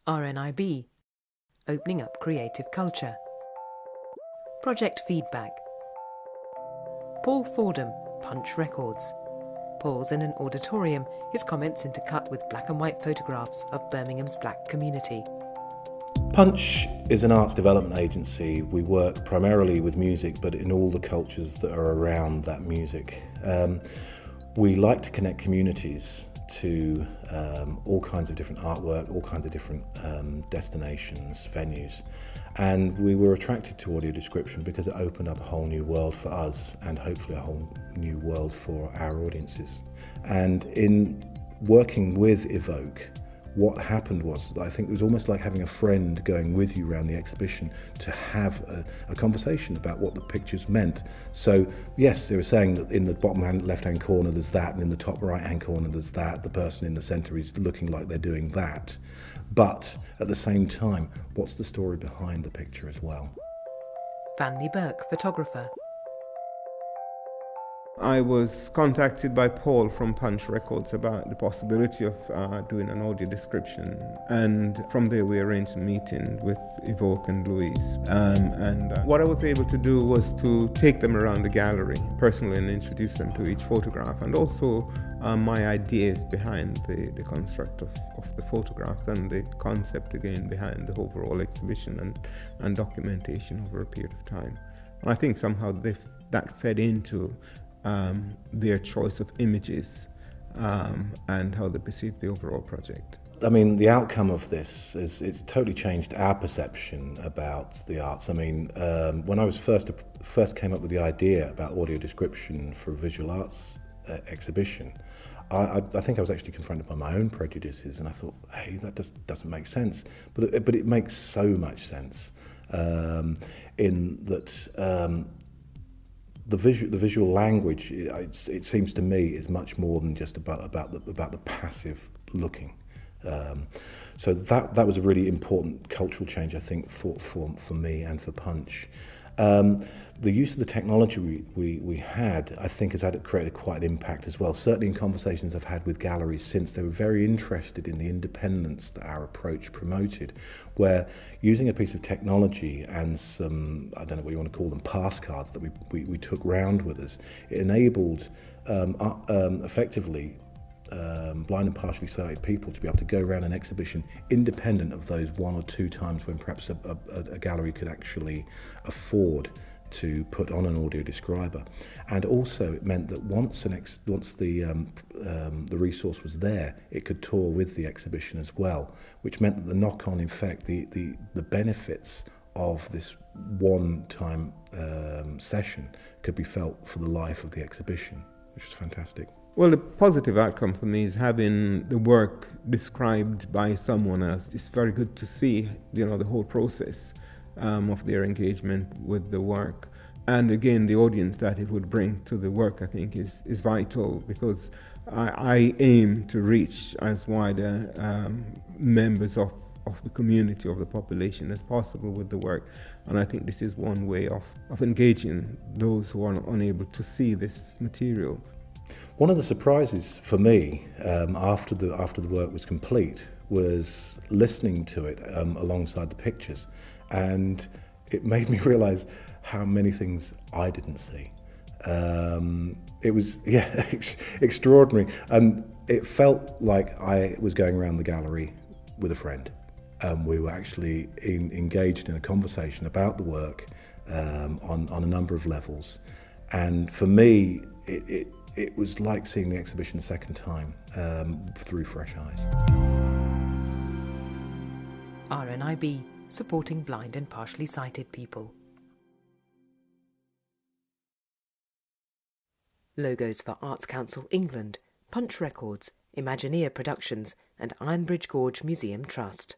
RNIB, Opening Up Creative Culture. Project Feedback. Paul Fordham, Punch Records. Paul's in an auditorium, his comments intercut with black and white photographs of Birmingham's black community. Punch is an arts development agency. We work primarily with music, but in all the cultures that are around that music. We like to connect communities to all kinds of different artwork, all kinds of different destinations, venues. And we were attracted to audio description because it opened up a whole new world for us and hopefully a whole new world for our audiences. And in working with Evoke, what happened was, I think it was almost like having a friend going with you around the exhibition to have a conversation about what the pictures meant. So yes, they were saying that in the bottom left-hand corner there's that, and in the top right-hand corner there's that. The person in the centre is looking like they're doing that. But at the same time, what's the story behind the picture as well? Vanley Burke, photographer. I was contacted by Paul from Punch Records about the possibility of doing an audio description, and from there we arranged a meeting with Evoke and Louise. What I was able to do was to take them around the gallery personally and introduce them to each photograph, and also my ideas behind the construct of the photographs and the concept again behind the overall exhibition and documentation over a period of time. And I think somehow that fed into their choice of images and how they perceive the overall project. I mean, the outcome of this is it's totally changed our perception about the arts. I mean, when I was first came up with the idea about audio description for a visual arts exhibition, I think I was actually confronted by my own prejudices, and I thought, hey, that just doesn't make sense. But it makes so much sense in that. The visual language, it seems to me, is much more than just about the passive looking. So that was a really important cultural change, I think, for me and for Punch. The use of the technology we had, I think, has created quite an impact as well. Certainly in conversations I've had with galleries since, they were very interested in the independence that our approach promoted, where using a piece of technology and some, I don't know what you want to call them, pass cards that we took round with us, it enabled effectively blind and partially sighted people to be able to go around an exhibition independent of those one or two times when perhaps a gallery could actually afford to put on an audio describer. And also it meant that once the resource was there, it could tour with the exhibition as well, which meant that the knock-on effect, the benefits of this one-time session could be felt for the life of the exhibition, which was fantastic. Well, the positive outcome for me is having the work described by someone else. It's very good to see, the whole process of their engagement with the work. And again, the audience that it would bring to the work, I think, is vital, because I aim to reach as wide members of the community, of the population as possible with the work. And I think this is one way of engaging those who are unable to see this material. One of the surprises for me after the work was complete was listening to it alongside the pictures, and it made me realise how many things I didn't see. It was extraordinary, and it felt like I was going around the gallery with a friend. We were actually engaged in a conversation about the work on a number of levels, and for me it was like seeing the exhibition a second time through fresh eyes. RNIB, supporting blind and partially sighted people. Logos for Arts Council England, Punch Records, Imagineer Productions and Ironbridge Gorge Museum Trust.